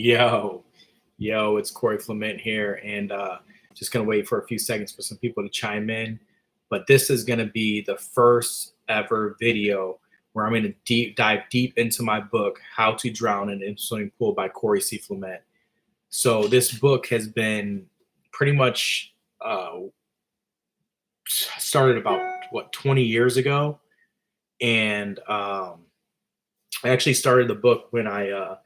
Yo, yo, it's Corey Clement here, and just gonna wait for a few seconds for some people to chime in. But this is gonna be the first ever video where I'm gonna dive deep into my book, How to Drown in a Swimming Pool by Corey C. Clement. So this book has been pretty much started about what 20 years ago, and I actually started the book when I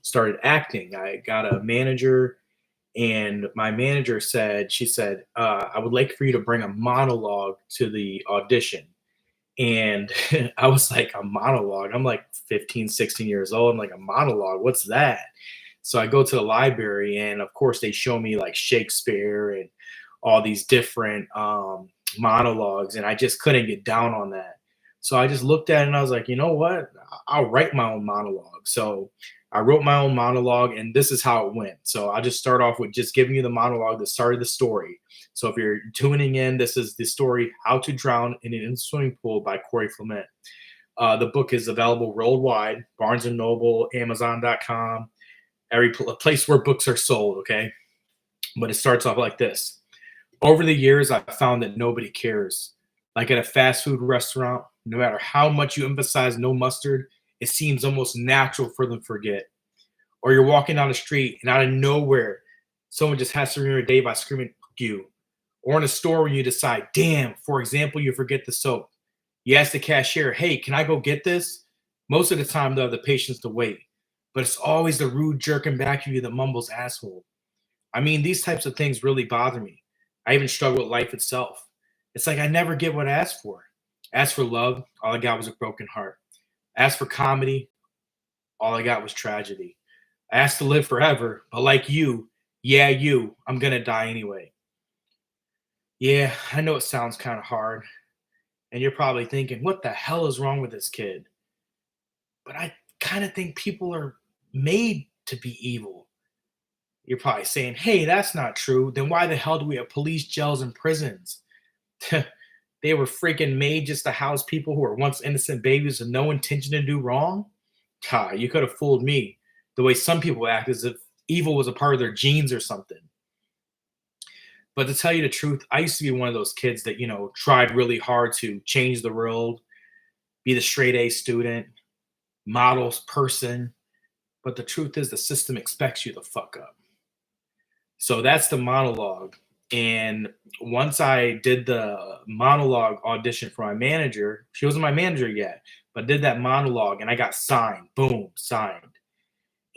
started acting. I got a manager, and my manager said, she said, I would like for you to bring a monologue to the audition. And I was like, a monologue? I'm like 15, 16 years old. I'm like, a monologue? What's that? So I go to the library, and of course, they show me like Shakespeare and all these different monologues, and I just couldn't get down on that. So I just looked at it and I was like, you know what? I'll write my own monologue. So I wrote my own monologue, and this is how it went. So I'll just start off with just giving you the monologue that started the story. So if you're tuning in, this is the story How to Drown in an Swimming Pool by Corey Clement. The book is available worldwide, Barnes & Noble, Amazon.com, every place where books are sold, okay? But it starts off like this. Over the years, I've found that nobody cares. Like at a fast food restaurant, no matter how much you emphasize no mustard, it seems almost natural for them to forget. Or you're walking down the street and out of nowhere, someone just has to ruin your day by screaming, "Fuck you." Or in a store when you decide, damn, for example, you forget the soap. You ask the cashier, hey, can I go get this? Most of the time, they'll have the patience to wait. But it's always the rude jerking back of you that mumbles asshole. I mean, these types of things really bother me. I even struggle with life itself. It's like I never get what I asked for. Asked for love, all I got was a broken heart. Asked for comedy, all I got was tragedy. I asked to live forever, but like you, yeah, you, I'm gonna die anyway. Yeah, I know it sounds kind of hard, and you're probably thinking, what the hell is wrong with this kid? But I kind of think people are made to be evil. You're probably saying, hey, that's not true. Then why the hell do we have police, jails, and prisons? They were freaking made just to house people who were once innocent babies with no intention to do wrong? God, you could have fooled me. The way some people act as if evil was a part of their genes or something. But to tell you the truth, I used to be one of those kids that, tried really hard to change the world, be the straight A student, models person. But the truth is, the system expects you to fuck up. So that's the monologue. And once I did the monologue audition for my manager, she wasn't my manager yet, but did that monologue and I got signed. Boom, signed.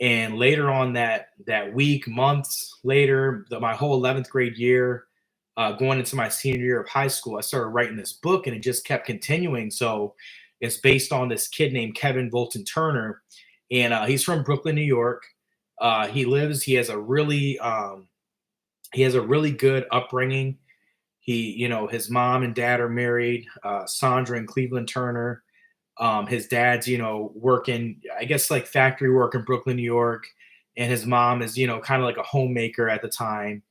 And later on that week, months later, my whole 11th grade year, going into my senior year of high school, I started writing this book, and it just kept continuing. So it's based on this kid named Kevin Volton Turner, and he's from Brooklyn, New York. He has a really good upbringing. His mom and dad are married, Sandra and Cleveland Turner. His dad's, working, I guess, like factory work in Brooklyn, New York. And his mom is, kind of like a homemaker at the time,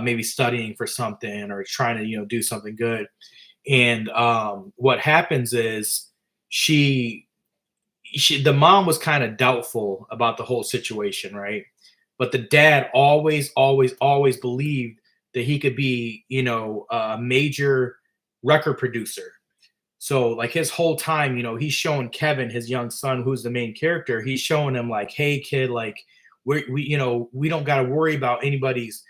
maybe studying for something or trying to, do something good. And what happens is the mom was kind of doubtful about the whole situation, right? But the dad always, always, always believed that he could be, a major record producer. So like his whole time, he's showing Kevin, his young son, who's the main character, he's showing him like, hey kid, like we don't got to worry about anybody's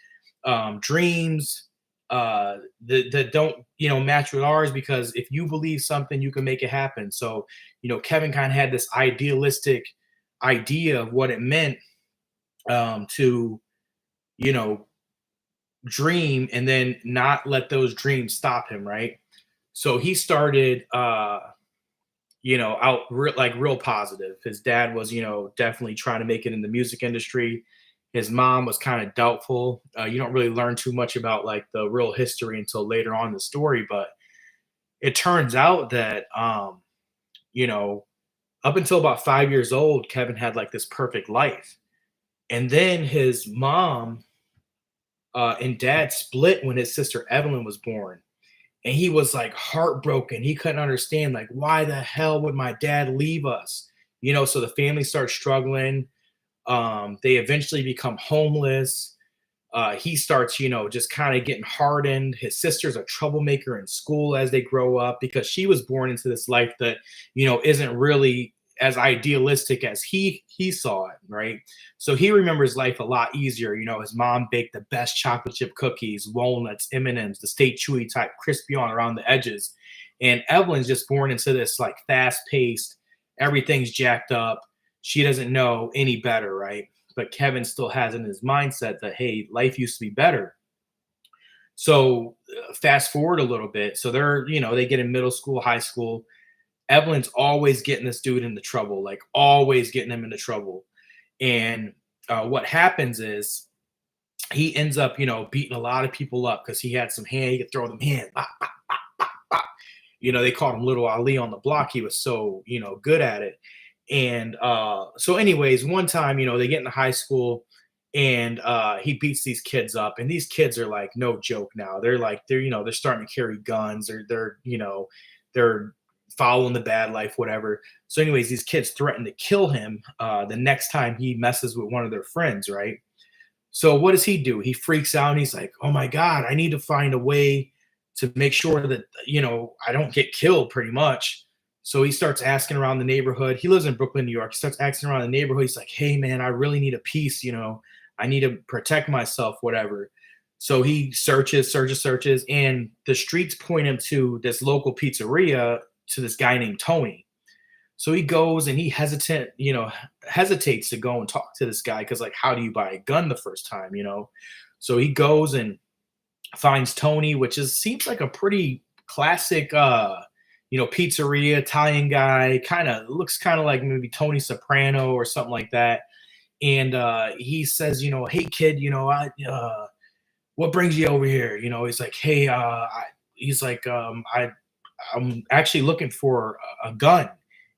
dreams that don't, match with ours, because if you believe something, you can make it happen. So, Kevin kind of had this idealistic idea of what it meant to, you know, dream and then not let those dreams stop him, right? So he started like real positive. His dad was, definitely trying to make it in the music industry. His mom was kind of doubtful. You don't really learn too much about like the real history until later on in the story, but it turns out that you know, up until about 5 years old, Kevin had like this perfect life. And then his mom and dad split when his sister Evelyn was born. And he was like heartbroken. He couldn't understand, like, why the hell would my dad leave us? So the family starts struggling. They eventually become homeless. He starts, just kind of getting hardened. His sister's a troublemaker in school as they grow up because she was born into this life that, isn't really as idealistic as he saw it, right? So he remembers life a lot easier. His mom baked the best chocolate chip cookies, walnuts, M&Ms, the Stay Chewy type, crispy on around the edges. And Evelyn's just born into this like fast paced, everything's jacked up. She doesn't know any better, right? But Kevin still has in his mindset that, hey, life used to be better. So fast forward a little bit. So they get in middle school, high school. Evelyn's always getting this dude into trouble, like always getting him into trouble. And what happens is he ends up, beating a lot of people up because he had some hand. He could throw them hands. Bah, bah, bah, bah, bah. They called him Little Ali on the block. He was so, good at it. And so, anyways, one time, they get into high school and he beats these kids up. And these kids are like no joke now. They're starting to carry guns or they're following the bad life, whatever. So, anyways, these kids threaten to kill him the next time he messes with one of their friends, right? So, what does he do? He freaks out and he's like, oh my God, I need to find a way to make sure that, I don't get killed pretty much. So he starts asking around the neighborhood. He lives in Brooklyn, New York. He starts asking around the neighborhood. He's like, hey, man, I really need a piece. I need to protect myself, whatever. So he searches. And the streets point him to this local pizzeria to this guy named Tony. So he goes and he hesitates to go and talk to this guy because, like, how do you buy a gun the first time, So he goes and finds Tony, which seems like a pretty classic pizzeria Italian guy, looks kind of like maybe Tony Soprano or something like that. And he says, hey kid, what brings you over here? He's like, hey, he's like, I'm actually looking for a gun.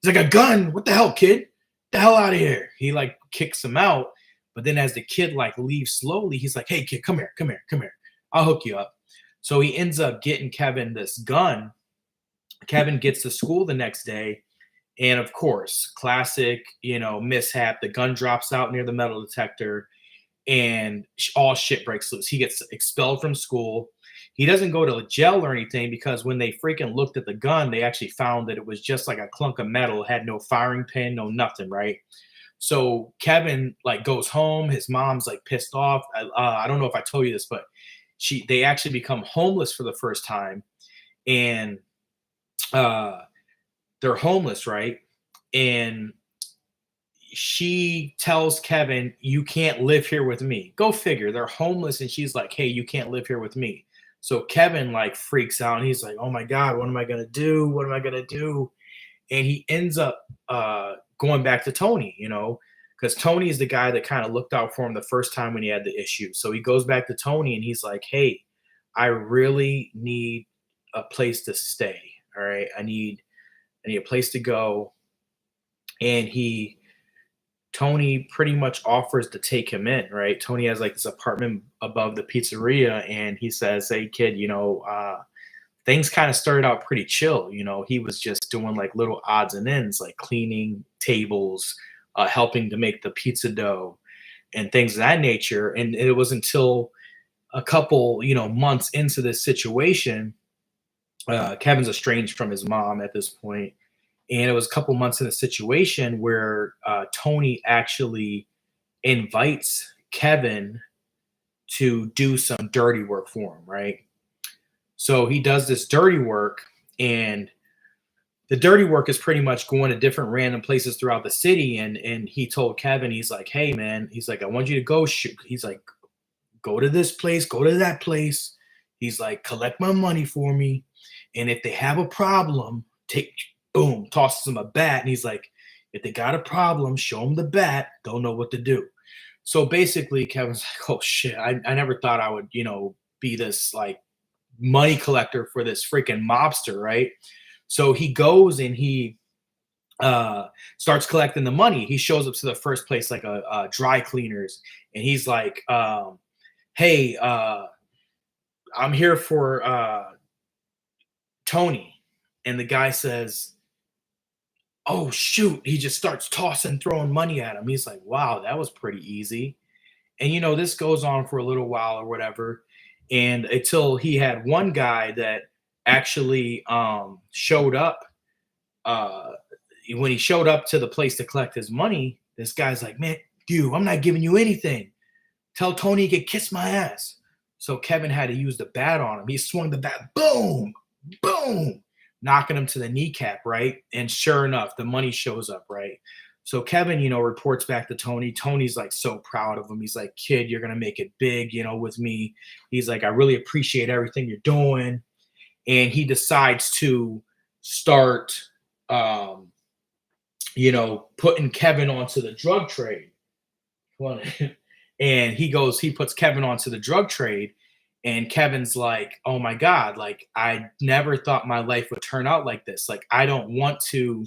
He's like, a gun? What the hell, kid? Get the hell out of here. He like kicks him out. But then as the kid like leaves slowly, he's like, hey kid, come here. I'll hook you up. So he ends up getting Kevin this gun. Kevin gets to school the next day. And of course, classic, mishap. The gun drops out near the metal detector and all shit breaks loose. He gets expelled from school. He doesn't go to jail or anything because when they freaking looked at the gun, they actually found that it was just like a clunk of metal. It had no firing pin, no nothing, right? So Kevin like goes home. His mom's like pissed off. I don't know if I told you this, but they actually become homeless for the first time. And they're homeless, right? And she tells Kevin, you can't live here with me. Go figure. They're homeless. And she's like, hey, you can't live here with me. So Kevin like freaks out and he's like, oh my God, what am I going to do? What am I going to do? And he ends up going back to Tony, because Tony is the guy that kind of looked out for him the first time when he had the issue. So he goes back to Tony and he's like, hey, I really need a place to stay. All right. I need a place to go. And Tony pretty much offers to take him in, right? Tony has like this apartment above the pizzeria and he says, hey kid, things kind of started out pretty chill. He was just doing like little odds and ends, like cleaning tables, helping to make the pizza dough and things of that nature. And it was until a couple, months into this situation, Kevin's estranged from his mom at this point. And it was a couple months in a situation where Tony actually invites Kevin to do some dirty work for him, right? So he does this dirty work, and the dirty work is pretty much going to different random places throughout the city. And he told Kevin, he's like, hey man, he's like, I want you to go shoot. He's like, go to this place, go to that place. He's like, collect my money for me. And if they have a problem, boom, tosses him a bat. And he's like, if they got a problem, show them the bat. They'll know what to do. So basically, Kevin's like, oh shit, I never thought I would, be this like money collector for this freaking mobster, right? So he goes and he starts collecting the money. He shows up to the first place, like a dry cleaners. And he's like, hey, I'm here for Tony. And the guy says, oh shoot, he just starts tossing, throwing money at him. He's like, wow, that was pretty easy. And this goes on for a little while or whatever. And until he had one guy that actually showed up. Uh, when he showed up to the place to collect his money, this guy's like, man, I'm not giving you anything. Tell Tony he could kiss my ass. So Kevin had to use the bat on him. He swung the bat, boom, boom, knocking him to the kneecap, right? And sure enough, the money shows up, right? So Kevin, reports back to Tony. Tony's like so proud of him. He's like, kid, you're going to make it big, with me. He's like, I really appreciate everything you're doing. And he decides to start, putting Kevin onto the drug trade. And he puts Kevin onto the drug trade. And Kevin's like, oh my God, like, I never thought my life would turn out like this. Like, I don't want to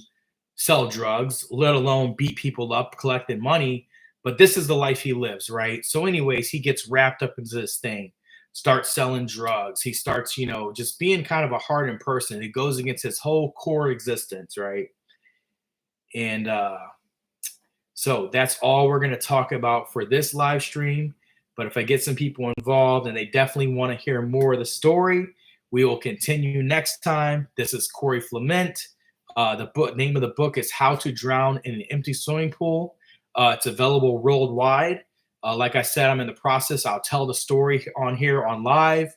sell drugs, let alone beat people up, collecting money. But this is the life he lives, right? So, anyways, he gets wrapped up into this thing, starts selling drugs. He starts, just being kind of a hardened person. It goes against his whole core existence, right? And so that's all we're going to talk about for this live stream. But if I get some people involved and they definitely want to hear more of the story, we will continue next time. This is Corey Flement. The name of the book is How to Drown in an Empty Swimming Pool. It's available worldwide. Like I said, I'm in the process. I'll tell the story on here on live.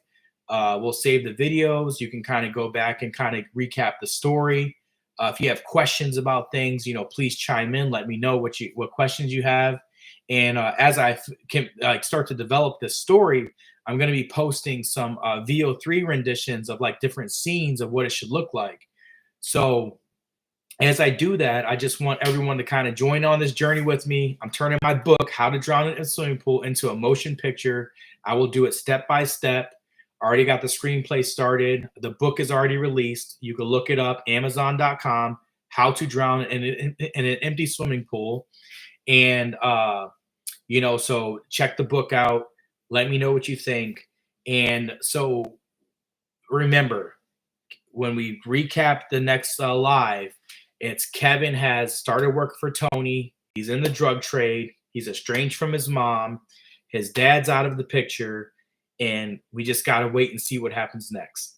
We'll save the videos. You can kind of go back and kind of recap the story. If you have questions about things, please chime in. Let me know what questions you have. And as I can start to develop this story, I'm going to be posting some VO3 renditions of like different scenes of what it should look like. So as I do that, I just want everyone to kind of join on this journey with me. I'm turning my book, How to Drown in a Swimming Pool, into a motion picture. I will do it step by step. Already got the screenplay started. The book is already released. You can look it up, Amazon.com, How to Drown in an Empty Swimming Pool. And, so check the book out. Let me know what you think. And so remember, when we recap the next live, it's Kevin has started work for Tony. He's in the drug trade. He's estranged from his mom. His dad's out of the picture. And we just got to wait and see what happens next.